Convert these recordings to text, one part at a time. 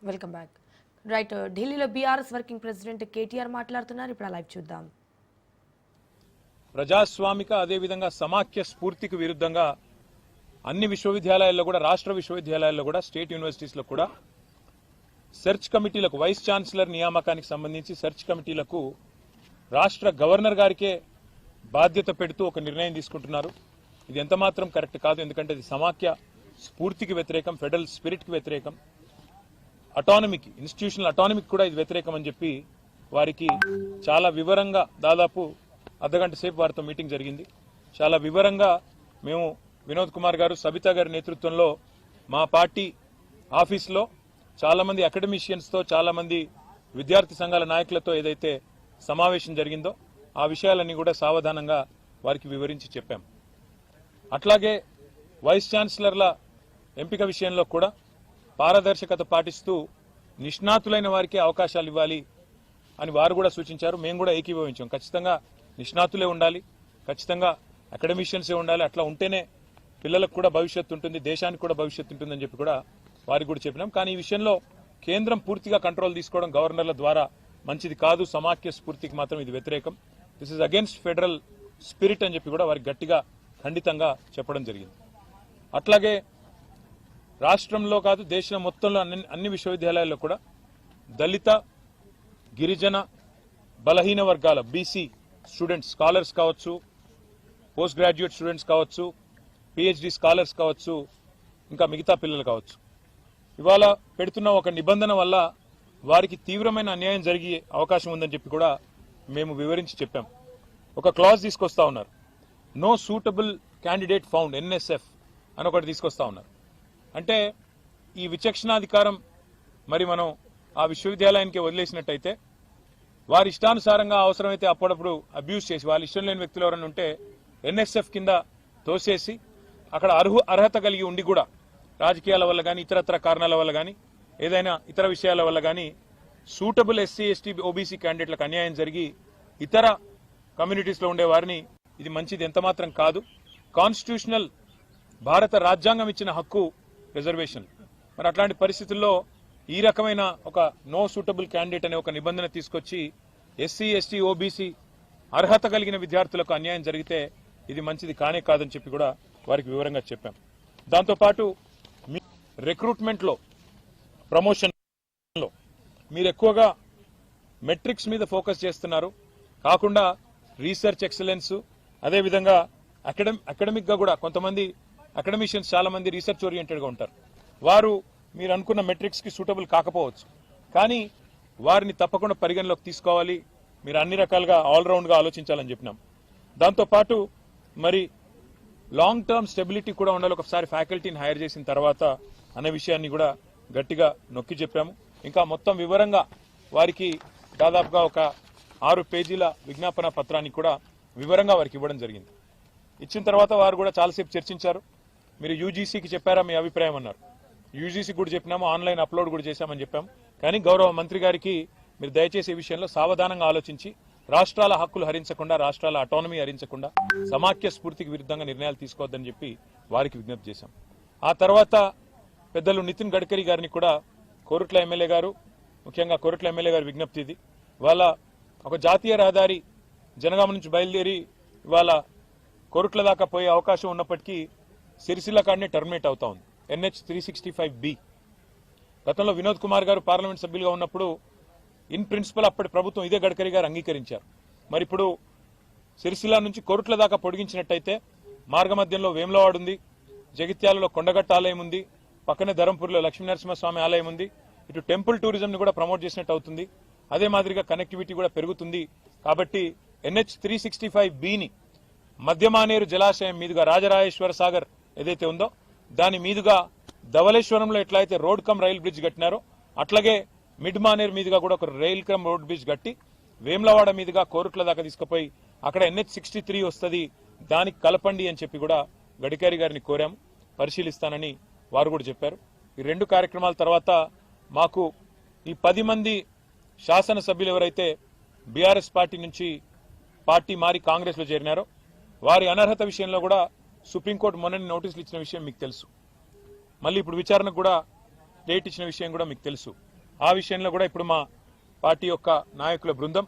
Welcome back. Right, ఢిల్లీలో BRS working president KTR మాట్లాడుతున్నారు. ఇప్పుడు లైవ్ చూద్దాం. ప్రజాస్వామిక అదేవిధంగా సమాఖ్య స్ఫూర్తికి విరుద్ధంగా అన్ని విశ్వవిద్యాలయాల్లో కూడా, రాష్ట్ర విశ్వవిద్యాలయాల్లో కూడా, స్టేట్ యూనివర్సిటీస్లో కూడా సెర్చ్ కమిటీలకు, వైస్ ఛాన్సలర్ నియామకానికి సంబంధించి సెర్చ్ కమిటీలకు రాష్ట్ర గవర్నర్ గారికే బాధ్యత పెడుతూ ఒక నిర్ణయం తీసుకుంటున్నారు. ఇది ఎంతమాత్రం కరెక్ట్ కాదు. ఎందుకంటే ఇది సమాఖ్య స్ఫూర్తికి వ్యతిరేకం, ఫెడరల్ స్పిరిట్కి వ్యతిరేకం, అటానమీకి, ఇన్స్టిట్యూషనల్ అటానమీకి కూడా ఇది వ్యతిరేకం అని చెప్పి వారికి చాలా వివరంగా, దాదాపు అర్ధగంట సేపు వారితో మీటింగ్ జరిగింది. చాలా వివరంగా మేము వినోద్ కుమార్ గారు, సబితా గారి నేతృత్వంలో మా పార్టీ ఆఫీస్లో చాలా మంది అకాడమిషియన్స్తో, చాలా మంది విద్యార్థి సంఘాల నాయకులతో ఏదైతే సమావేశం జరిగిందో ఆ విషయాలన్నీ కూడా సావధానంగా వారికి వివరించి చెప్పాం. అట్లాగే వైస్ ఛాన్సలర్ల ఎంపిక విషయంలో కూడా పారదర్శకత పాటిస్తూ నిష్ణాతులైన వారికి అవకాశాలు ఇవ్వాలి అని వారు కూడా సూచించారు. మేము కూడా ఏకీభవించాం. ఖచ్చితంగా నిష్ణాతులే ఉండాలి, ఖచ్చితంగా అకాడమిషియన్సే ఉండాలి. అట్లా ఉంటేనే పిల్లలకు కూడా భవిష్యత్తు ఉంటుంది, దేశానికి కూడా భవిష్యత్తు ఉంటుందని చెప్పి కూడా వారికి కూడా చెప్పినాం. కానీ ఈ విషయంలో కేంద్రం పూర్తిగా కంట్రోల్ తీసుకోవడం గవర్నర్ల ద్వారా మంచిది కాదు. సమాఖ్య స్ఫూర్తికి మాత్రం ఇది వ్యతిరేకం. This is against federal spirit అని చెప్పి కూడా వారికి గట్టిగా, ఖండితంగా చెప్పడం జరిగింది. అట్లాగే రాష్ట్రంలో కాదు, దేశం మొత్తంలో అన్ని విశ్వవిద్యాలయాల్లో కూడా దళిత, గిరిజన, బలహీన వర్గాల బీసీ స్టూడెంట్స్, స్కాలర్స్ కావచ్చు, పోస్ట్ గ్రాడ్యుయేట్ స్టూడెంట్స్ కావచ్చు, పిహెచ్డి స్కాలర్స్ కావచ్చు, ఇంకా మిగతా పిల్లలు కావచ్చు, ఇవాళ పెడుతున్న ఒక నిబంధన వల్ల వారికి తీవ్రమైన అన్యాయం జరిగే అవకాశం ఉందని చెప్పి కూడా మేము వివరించి చెప్పాం. ఒక క్లాజ్ తీసుకొస్తా ఉన్నారు, no suitable candidate found, NSF అని ఒకటి తీసుకొస్తా ఉన్నారు. అంటే ఈ విచక్షణాధికారం మరి మనం ఆ విశ్వవిద్యాలయానికి వదిలేసినట్టయితే వారి ఇష్టానుసారంగా అవసరమైతే అప్పుడప్పుడు అబ్యూజ్ చేసి, వాళ్ళ ఇష్టం లేని వ్యక్తులు ఎవరైనా ఉంటే ఎన్ఎస్ఎఫ్ కింద తోసేసి అక్కడ అర్హత కలిగి ఉండి కూడా రాజకీయాల వల్ల కానీ, ఇతరత్ర కారణాల వల్ల కానీ, ఏదైనా ఇతర విషయాల వల్ల కానీ సూటబుల్ ఎస్సీ, ఎస్టీ, ఓబీసీ క్యాండిడేట్లకు అన్యాయం జరిగి ఇతర కమ్యూనిటీస్లో ఉండే వారిని, ఇది మంచిది ఎంతమాత్రం కాదు. కాన్స్టిట్యూషనల్ భారత రాజ్యాంగం ఇచ్చిన హక్కు రిజర్వేషన్. మరి అట్లాంటి పరిస్థితుల్లో ఈ రకమైన ఒక నో సూటబుల్ క్యాండిడేట్ అనే ఒక నిబంధన తీసుకొచ్చి ఎస్సీ, ఎస్టీ, ఓబీసీ అర్హత కలిగిన విద్యార్థులకు అన్యాయం జరిగితే ఇది మంచిది కానే కాదని చెప్పి కూడా వారికి వివరంగా చెప్పాం. దాంతోపాటు రిక్రూట్మెంట్లో, ప్రమోషన్లో మీరు ఎక్కువగా మెట్రిక్స్ మీద ఫోకస్ చేస్తున్నారు కాకుండా రీసెర్చ్ ఎక్సలెన్స్, అదేవిధంగా అకాడమిక్ గా కూడా కొంతమంది అకాడమిషియన్స్ చాలా మంది రీసెర్చ్ ఓరియంటెడ్ గా ఉంటారు. వారు మీరు అనుకున్న మెట్రిక్స్ కి సూటబుల్ కాకపోవచ్చు, కానీ వారిని తప్పకుండా పరిగణలోకి తీసుకోవాలి. మీరు అన్ని రకాలుగా ఆల్రౌండ్ గా ఆలోచించాలని చెప్పినాం. దాంతోపాటు మరి లాంగ్ టర్మ్ స్టెబిలిటీ కూడా ఉండాలి ఒకసారి ఫ్యాకల్టీని హైర్ చేసిన తర్వాత అనే విషయాన్ని కూడా గట్టిగా నొక్కి చెప్పాము. ఇంకా మొత్తం వివరంగా వారికి దాదాపుగా ఒక 6 పేజీల విజ్ఞాపన పత్రాన్ని కూడా వివరంగా వారికి ఇవ్వడం జరిగింది. ఇచ్చిన తర్వాత వారు కూడా చాలాసేపు చర్చించారు. మీరు యూజీసీకి చెప్పారా మీ అభిప్రాయం అన్నారు. యూజీసీకి కూడా చెప్పినాము, ఆన్లైన్ అప్లోడ్ కూడా చేశామని చెప్పాము. కానీ గౌరవ మంత్రి గారికి మీరు దయచేసి ఈ విషయంలో సావధానంగా ఆలోచించి రాష్ట్రాల హక్కులు హరించకుండా, రాష్ట్రాల అటానమీ హరించకుండా సమాఖ్య స్ఫూర్తికి విరుద్ధంగా నిర్ణయాలు తీసుకోవద్దని చెప్పి వారికి విజ్ఞప్తి చేశాం. ఆ తర్వాత పెద్దలు నితిన్ గడ్కరీ గారిని కూడా కోరుట్ల ఎమ్మెల్యే గారు, ముఖ్యంగా కోరుట్ల ఎమ్మెల్యే గారి విజ్ఞప్తి ఇది. ఇవాళ ఒక జాతీయ రహదారి జనగామ నుంచి బయలుదేరి ఇవాళ కోరుట్ల దాకా పోయే అవకాశం ఉన్నప్పటికీ సిరిసిల్ల కాడనే టర్మినేట్ అవుతా ఉంది, NH 365B. గతంలో వినోద్ కుమార్ గారు పార్లమెంట్ సభ్యులుగా ఉన్నప్పుడు ఇన్ ప్రిన్సిపల్ అప్పటి ప్రభుత్వం ఇదే గడ్కరీ గారు అంగీకరించారు. మరి ఇప్పుడు సిరిసిల్ల నుంచి కోరుట్ల దాకా పొడిగించినట్టయితే మార్గమధ్యంలో వేములవాడ ఉంది, జగిత్యాలలో కొండగట్ట ఆలయం ఉంది, పక్కనే ధరంపూర్లో లక్ష్మీనరసింహస్వామి ఆలయం ఉంది. ఇటు టెంపుల్ టూరిజం ని కూడా ప్రమోట్ చేసినట్టు అవుతుంది. అదే మాదిరిగా కనెక్టివిటీ కూడా పెరుగుతుంది. కాబట్టి NH 365Bని మధ్యమానేరు జలాశయం మీదుగా రాజరాజేశ్వర సాగర్ ఏదైతే ఉందో దాని మీదుగా ధవళేశ్వరంలో ఎట్లయితే రోడ్ కమ్ రైల్ బ్రిడ్జ్ కట్టినారో అట్లాగే మిడ్ మానేరు మీదుగా కూడా ఒక రైల్ కమ్ రోడ్ బ్రిడ్జ్ కట్టి వేములవాడ మీదుగా కోరుట్ల దాకా తీసుకుపోయి అక్కడ NH 63 వస్తుంది, దానికి కలపండి అని చెప్పి కూడా గడ్కరీ గారిని కోరాము. పరిశీలిస్తానని వారు కూడా చెప్పారు. ఈ 2 కార్యక్రమాల తర్వాత మాకు ఈ 10 మంది శాసనసభ్యులు ఎవరైతే బీఆర్ఎస్ పార్టీ నుంచి పార్టీ మారి కాంగ్రెస్ లో చేరినారో వారి అనర్హత విషయంలో కూడా సుప్రీంకోర్టు మొన్ననే నోటీసులు ఇచ్చిన విషయం మీకు తెలుసు. మళ్ళీ ఇప్పుడు విచారణకు కూడా డేట్ ఇచ్చిన విషయం కూడా మీకు తెలుసు. ఆ విషయంలో కూడా ఇప్పుడు మా పార్టీ యొక్క నాయకుల బృందం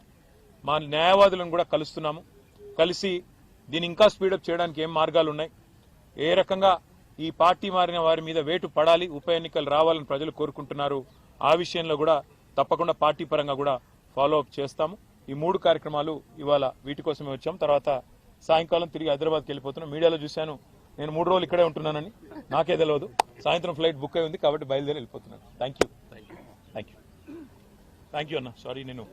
మా న్యాయవాదులను కూడా కలుస్తున్నాము. కలిసి దీన్ని ఇంకా స్పీడప్ చేయడానికి ఏం మార్గాలు ఉన్నాయి, ఏ రకంగా ఈ పార్టీ మారిన వారి మీద వేటు పడాలి, ఉప ఎన్నికలు రావాలని ప్రజలు కోరుకుంటున్నారు, ఆ విషయంలో కూడా తప్పకుండా పార్టీ పరంగా కూడా ఫాలో అప్ చేస్తాము. ఈ 3 కార్యక్రమాలు ఇవాళ వీటి కోసమే వచ్చాం. తర్వాత సాయంకాలం తిరిగి హైదరాబాద్కి వెళ్ళిపోతున్నాం. మీడియాలో చూశాను నేను 3 రోజులు ఇక్కడే ఉంటున్నానని, నాకే తెలియదు. సాయంత్రం ఫ్లైట్ బుక్ అయి ఉంది కాబట్టి బయలుదేరి వెళ్ళిపోతున్నాను. థ్యాంక్ యూ అన్న. సారీ నేను